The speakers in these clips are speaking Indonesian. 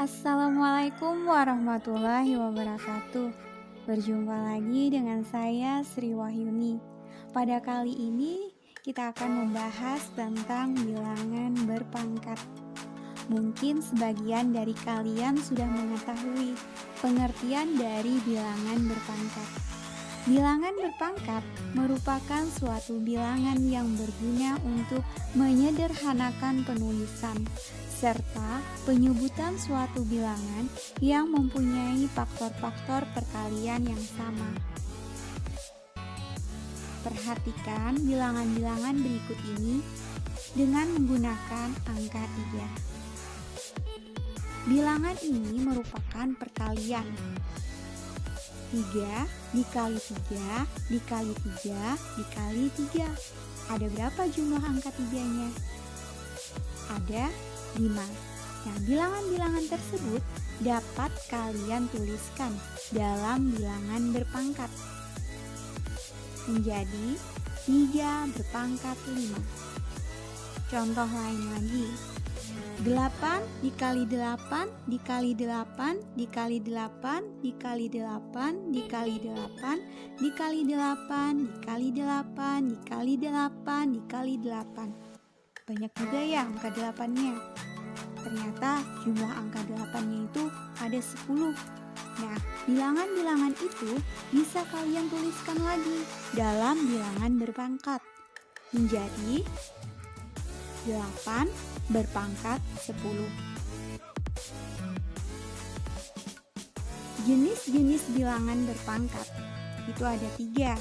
Assalamualaikum warahmatullahi wabarakatuh. Berjumpa lagi dengan saya Sri Wahyuni. Pada kali ini kita akan membahas tentang bilangan berpangkat. Mungkin sebagian dari kalian sudah mengetahui pengertian dari bilangan berpangkat. Bilangan berpangkat merupakan suatu bilangan yang berguna untuk menyederhanakan penulisan serta penyebutan suatu bilangan yang mempunyai faktor-faktor perkalian yang sama. Perhatikan bilangan-bilangan berikut ini dengan menggunakan angka 3. Bilangan ini merupakan perkalian. 3 dikali 3 dikali 3 dikali 3. Ada berapa jumlah angka 3-nya? Ada 5. Nah, bilangan-bilangan tersebut dapat kalian tuliskan dalam bilangan berpangkat menjadi 3 berpangkat 5. Contoh lain lagi. 8 dikali 8 dikali 8 dikali 8 dikali 8 dikali 8 dikali 8 dikali 8 dikali 8 dikali 8. Banyak juga ya angka 8-nya. Ternyata jumlah angka 8-nya itu ada 10. Nah, bilangan-bilangan itu bisa kalian tuliskan lagi dalam bilangan berpangkat menjadi 8 berpangkat 10. Jenis-jenis bilangan berpangkat itu ada 3.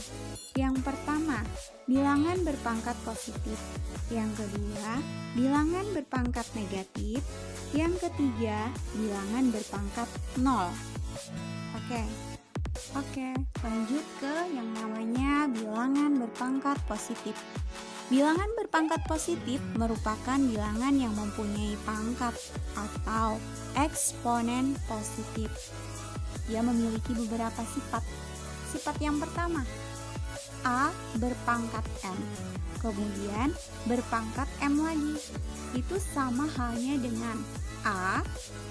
Yang pertama, bilangan berpangkat positif. Yang kedua, bilangan berpangkat negatif. Yang ketiga, bilangan berpangkat 0. Oke, lanjut ke yang namanya bilangan berpangkat positif. Bilangan berpangkat positif merupakan bilangan yang mempunyai pangkat atau eksponen positif. Dia memiliki beberapa sifat. Sifat yang pertama, A berpangkat M, kemudian berpangkat M lagi. Itu sama halnya dengan A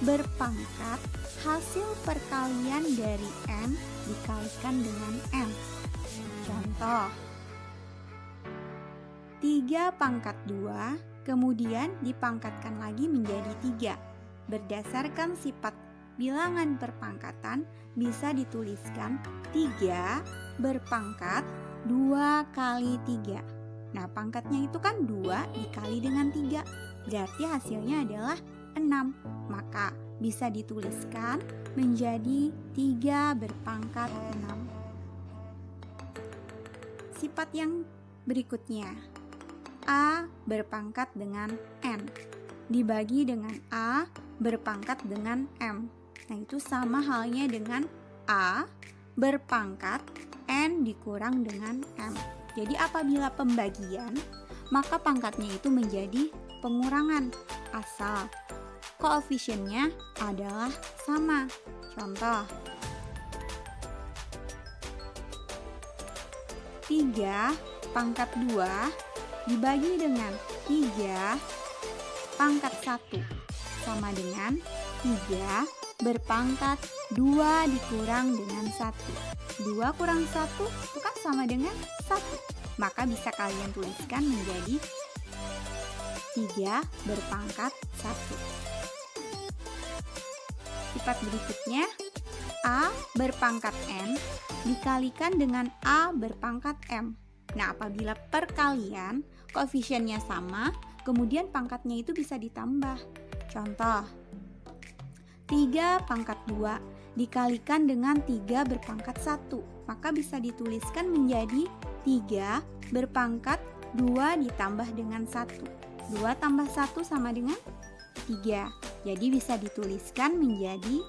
berpangkat hasil perkalian dari M dikalikan dengan M. Contoh, 3 pangkat 2 kemudian dipangkatkan lagi menjadi 3. Berdasarkan sifat bilangan perpangkatan bisa dituliskan 3 berpangkat 2 kali 3. Nah, pangkatnya itu kan 2 dikali dengan 3, berarti hasilnya adalah 6. Maka bisa dituliskan menjadi 3 berpangkat 6. Sifat yang berikutnya, A berpangkat dengan N dibagi dengan A berpangkat dengan M. Nah, itu sama halnya dengan A berpangkat N dikurang dengan M. Jadi apabila pembagian, maka pangkatnya itu menjadi pengurangan asal koefisiennya adalah sama. Contoh, 3 pangkat 2 dibagi dengan 3 pangkat 1 sama dengan 3 berpangkat 2 dikurang dengan 1. 2 kurang 1 itu kan sama dengan 1. Maka bisa kalian tuliskan menjadi 3 berpangkat 1. Sifat berikutnya, A berpangkat N dikalikan dengan A berpangkat M. Nah, apabila perkalian koefisiennya sama, kemudian pangkatnya itu bisa ditambah. Contoh, 3 pangkat 2 dikalikan dengan 3 berpangkat 1, maka bisa dituliskan menjadi 3 berpangkat 2 ditambah dengan 1. 2 tambah 1 sama dengan 3. Jadi bisa dituliskan menjadi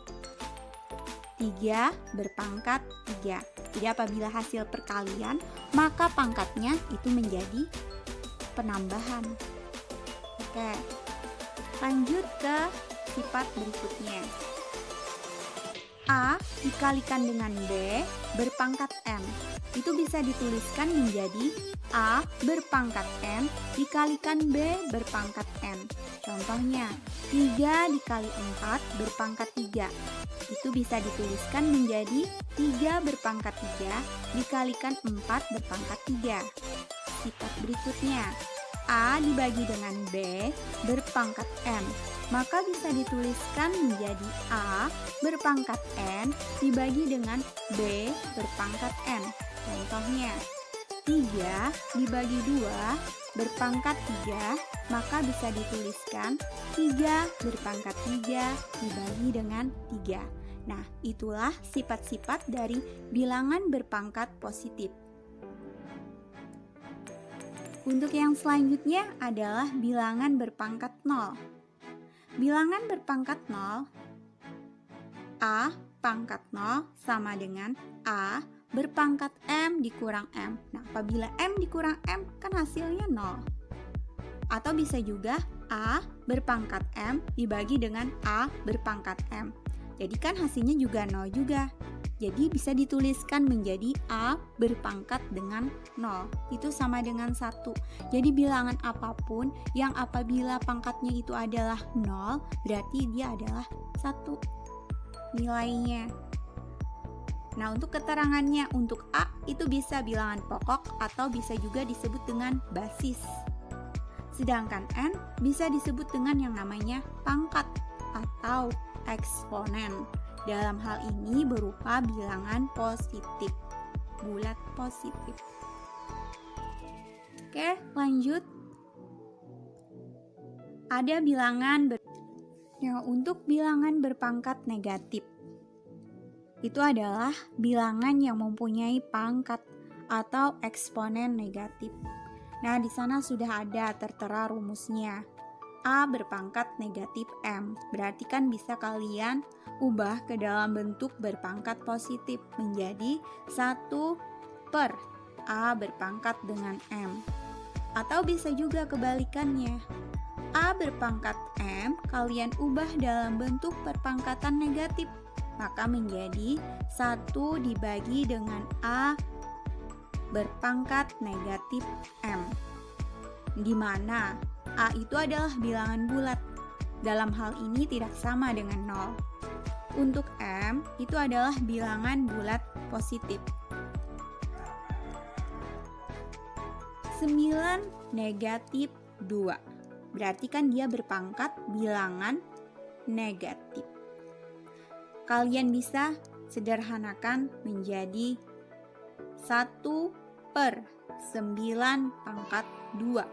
3 berpangkat 3. Jadi apabila hasil perkalian, maka pangkatnya itu menjadi penambahan. Oke, lanjut ke sifat berikutnya. A dikalikan dengan B berpangkat M. Itu bisa dituliskan menjadi A berpangkat M dikalikan B berpangkat M. n. Contohnya, 3 dikali 4 berpangkat 3. Itu bisa dituliskan menjadi 3 berpangkat 3 dikalikan 4 berpangkat 3. Sifat berikutnya, A dibagi dengan B berpangkat n. Maka bisa dituliskan menjadi A berpangkat n dibagi dengan B berpangkat n. Contohnya, 3 dibagi 2 berpangkat 3, maka bisa dituliskan 3 berpangkat 3 dibagi dengan 3. Nah, itulah sifat-sifat dari bilangan berpangkat positif. Untuk yang selanjutnya adalah bilangan berpangkat 0. Bilangan berpangkat 0, A pangkat 0 sama dengan A berpangkat M dikurang M. Nah, apabila M dikurang M, kan hasilnya 0. Atau bisa juga A berpangkat M dibagi dengan A berpangkat M. Jadi kan hasilnya juga 0 juga. Jadi bisa dituliskan menjadi A berpangkat dengan 0. Itu sama dengan 1. Jadi bilangan apapun yang apabila pangkatnya itu adalah 0, berarti dia adalah 1 nilainya. Nah, untuk keterangannya, untuk A itu bisa bilangan pokok atau bisa juga disebut dengan basis. Sedangkan N bisa disebut dengan yang namanya pangkat atau eksponen. Dalam hal ini berupa bilangan positif, bulat positif. Oke, lanjut. Ada bilangan untuk bilangan berpangkat negatif. Itu adalah bilangan yang mempunyai pangkat atau eksponen negatif. Nah, di sana sudah ada tertera rumusnya. A berpangkat negatif M. Berarti kan bisa kalian ubah ke dalam bentuk berpangkat positif menjadi 1 per A berpangkat dengan M. Atau bisa juga kebalikannya. A berpangkat M kalian ubah dalam bentuk perpangkatan negatif. Maka menjadi 1 dibagi dengan A berpangkat negatif M, di mana A itu adalah bilangan bulat. Dalam hal ini tidak sama dengan 0. Untuk M itu adalah bilangan bulat positif. 9 negatif 2. Berarti kan dia berpangkat bilangan negatif. Kalian bisa sederhanakan menjadi 1 per 9 pangkat 2.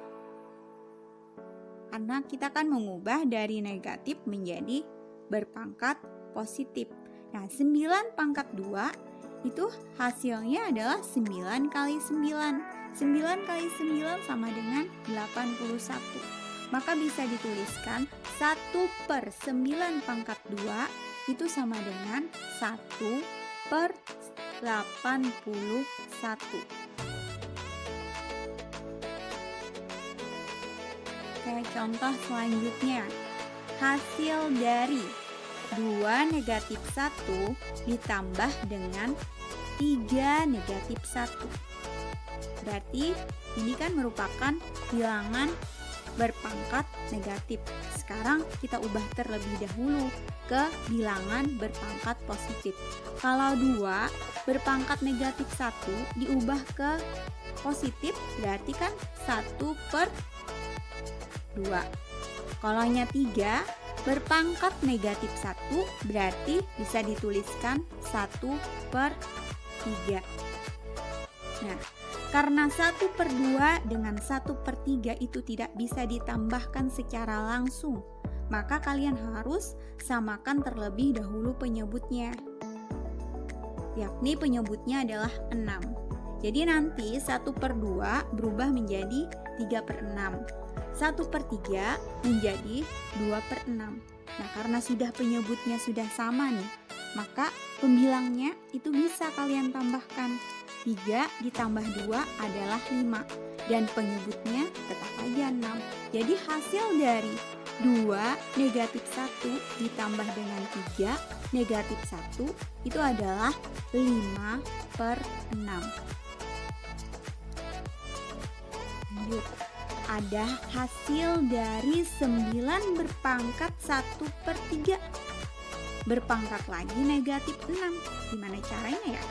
Karena kita kan mengubah dari negatif menjadi berpangkat positif. Nah, 9 pangkat 2 itu hasilnya adalah 9 kali 9. 9 kali 9 sama dengan 81. Maka bisa dituliskan 1 per 9 pangkat 2 itu sama dengan 1 per 81. Oke, contoh selanjutnya. Hasil dari 2 negatif 1 ditambah dengan 3 negatif 1. Berarti ini kan merupakan bilangan berpangkat negatif. Sekarang kita ubah terlebih dahulu ke bilangan berpangkat positif. Kalau 2 berpangkat negatif 1 diubah ke positif, berarti kan 1 per 2. Kalau nya 3 berpangkat negatif 1, berarti bisa dituliskan 1 per 3. Nah, karena 1 per 2 dengan 1 per 3 itu tidak bisa ditambahkan secara langsung, maka kalian harus samakan terlebih dahulu penyebutnya. Yakni penyebutnya adalah 6. Jadi nanti 1 per 2 berubah menjadi 3 per 6. 1 per 3 menjadi 2 per 6. Nah, karena sudah penyebutnya sudah sama nih, maka pembilangnya itu bisa kalian tambahkan. 3 ditambah 2 adalah 5 dan penyebutnya tetap aja 6. Jadi hasil dari 2 negatif 1 ditambah dengan 3 negatif 1 itu adalah 5 per 6. Lanjut. ada hasil dari 9 berpangkat 1/3. Berpangkat lagi negatif 6. Gimana caranya ya?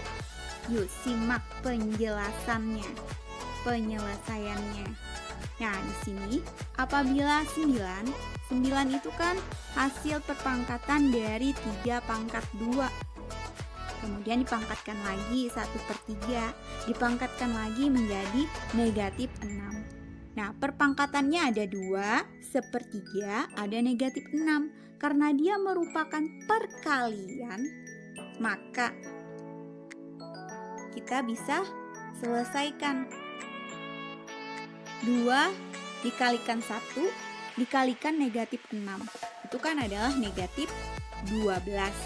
Yuk simak penjelasannya, penyelesaiannya. Nah, di sini apabila 9 itu kan hasil perpangkatan dari 3 pangkat 2. Kemudian dipangkatkan lagi 1/3, dipangkatkan lagi menjadi negatif 6. Nah, perpangkatannya ada 2, 1/3, ada negatif 6. Karena dia merupakan perkalian, maka kita bisa selesaikan. 2 dikalikan 1 dikalikan negatif 6. Itu kan adalah negatif 12.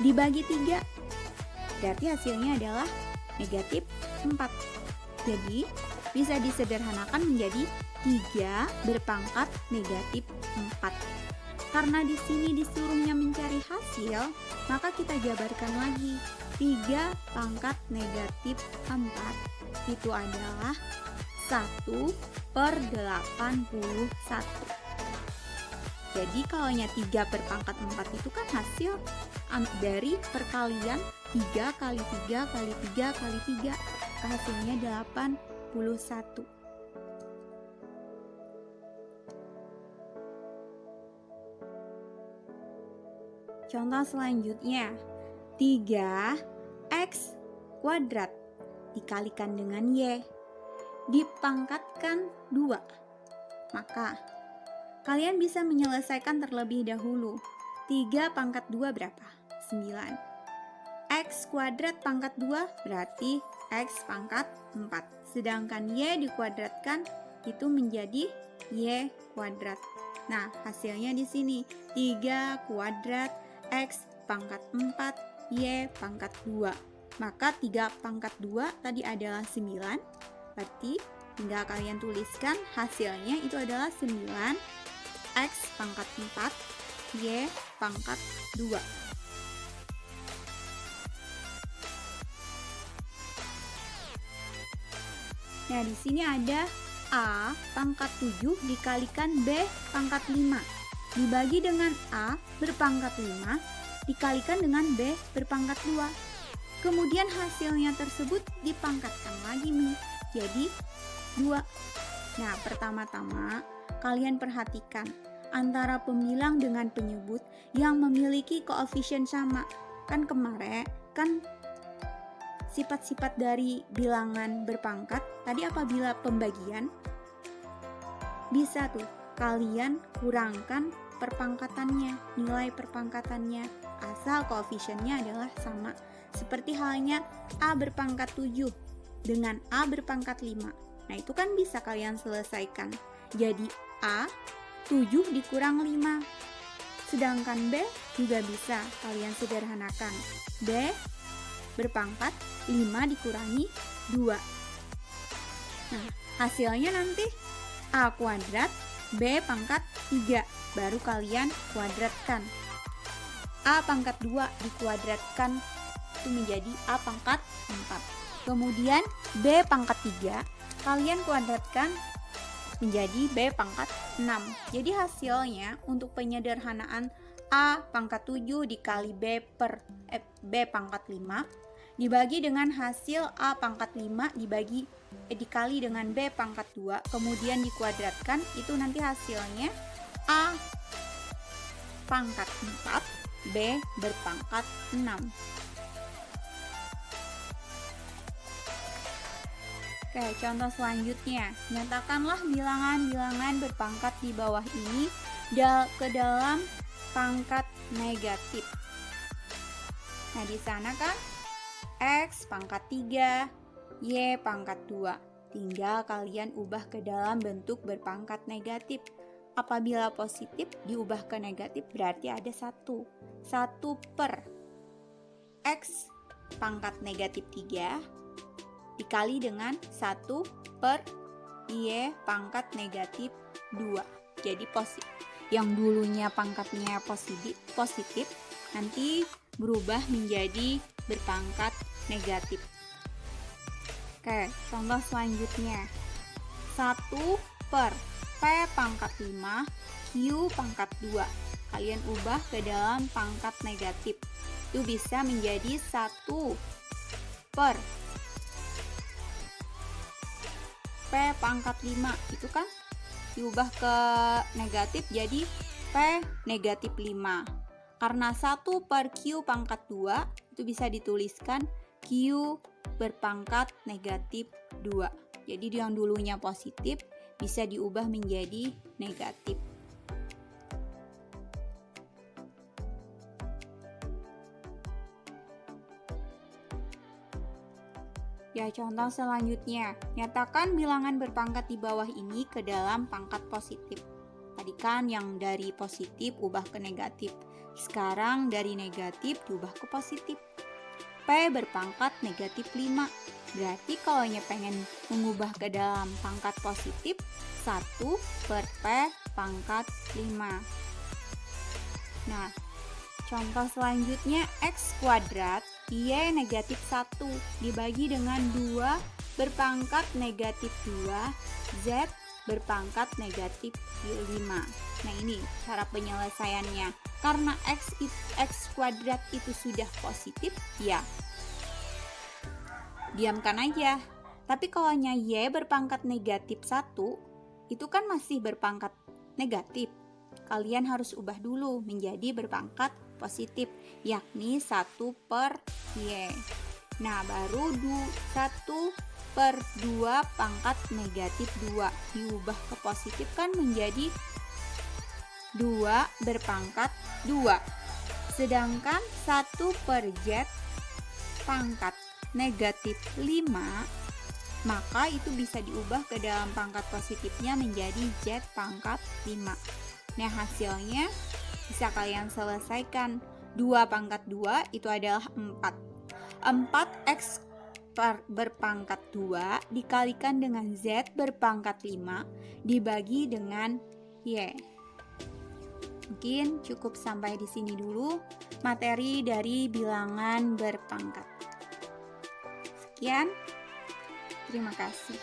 Dibagi 3, berarti hasilnya adalah negatif 4. Jadi, bisa disederhanakan menjadi 3 berpangkat negatif 4. Karena di sini disuruhnya mencari hasil, maka kita jabarkan lagi. 3 pangkat negatif 4 itu adalah 1/81. Jadi kalau 3 berpangkat 4 itu kan hasil dari perkalian 3 kali 3 kali 3 kali 3. Hasilnya 81. Contoh selanjutnya, 3x kuadrat dikalikan dengan y dipangkatkan 2. Maka kalian bisa menyelesaikan terlebih dahulu. 3 pangkat 2 berapa? 9. X kuadrat pangkat 2 berarti X pangkat 4. Sedangkan Y dikuadratkan itu menjadi Y kuadrat. Nah, hasilnya di sini 3 kuadrat X pangkat 4 Y pangkat 2. Maka 3 pangkat 2 tadi adalah 9. Berarti tinggal kalian tuliskan hasilnya itu adalah 9 X pangkat 4 Y pangkat 2. Nah, di sini ada A pangkat 7 dikalikan B pangkat 5 dibagi dengan A berpangkat 5 dikalikan dengan B berpangkat 2. Kemudian hasilnya tersebut dipangkatkan lagi nih, jadi 2. Nah, pertama-tama kalian perhatikan antara pembilang dengan penyebut yang memiliki koefisien sama. Kan kemarin kan sifat-sifat dari bilangan berpangkat tadi apabila pembagian bisa tuh kalian kurangkan perpangkatannya, nilai perpangkatannya asal koefisiennya adalah sama. Seperti halnya A berpangkat 7 dengan A berpangkat 5. Nah, itu kan bisa kalian selesaikan. Jadi A 7 dikurang 5. Sedangkan B juga bisa kalian sederhanakan. B berpangkat 5 dikurangi 2. Nah, hasilnya nanti A kuadrat B pangkat 3. Baru kalian kuadratkan. A pangkat 2 dikuadratkan itu menjadi A pangkat 4. Kemudian B pangkat 3 kalian kuadratkan menjadi B pangkat 6. Jadi hasilnya untuk penyederhanaan A pangkat 7 dikali B pangkat 5 dibagi dengan hasil A pangkat 5 dikali dengan B pangkat 2 kemudian dikuadratkan, itu nanti hasilnya A pangkat 4 B berpangkat 6. Oke, contoh selanjutnya, nyatakanlah bilangan-bilangan berpangkat di bawah ini ke dalam pangkat negatif. Nah, di sana kan X pangkat 3, Y pangkat 2. Tinggal kalian ubah ke dalam bentuk berpangkat negatif. Apabila positif diubah ke negatif berarti ada 1. 1 per X pangkat negatif 3 dikali dengan 1 per Y pangkat negatif 2. Jadi yang dulunya pangkatnya positif nanti berubah menjadi berpangkat negatif. Oke, contoh selanjutnya. 1 per P pangkat 5 Q pangkat 2. Kalian ubah ke dalam pangkat negatif. Itu bisa menjadi 1 per P pangkat 5. Itu kan diubah ke negatif jadi P negatif 5. Karena 1 per Q pangkat 2 itu bisa dituliskan Q berpangkat negatif 2. Jadi yang dulunya positif bisa diubah menjadi negatif. Ya, contoh selanjutnya, nyatakan bilangan berpangkat di bawah ini ke dalam pangkat positif. Tadi kan yang dari positif ubah ke negatif. Sekarang dari negatif diubah ke positif. P berpangkat negatif 5. Berarti kalau pengen mengubah ke dalam pangkat positif, 1 per P pangkat 5. Nah, contoh selanjutnya X kuadrat Y negatif 1 dibagi dengan 2 berpangkat negatif 2 Z berpangkat negatif 5. Nah, ini cara penyelesaiannya. Karena X kuadrat itu sudah positif, ya diamkan aja. Tapi kalau Y berpangkat negatif 1, itu kan masih berpangkat negatif. Kalian harus ubah dulu menjadi berpangkat positif, yakni 1 per Y. Nah, baru 1 per 2 pangkat negatif 2 diubah ke positif kan menjadi 2 berpangkat 2. Sedangkan 1 per Z pangkat negatif 5, maka itu bisa diubah ke dalam pangkat positifnya menjadi Z pangkat 5. Nah, hasilnya bisa kalian selesaikan. 2 pangkat 2 itu adalah 4. 4X berpangkat 2 dikalikan dengan Z berpangkat 5 dibagi dengan Y. Mungkin cukup sampai di sini dulu materi dari bilangan berpangkat. Sekian, terima kasih.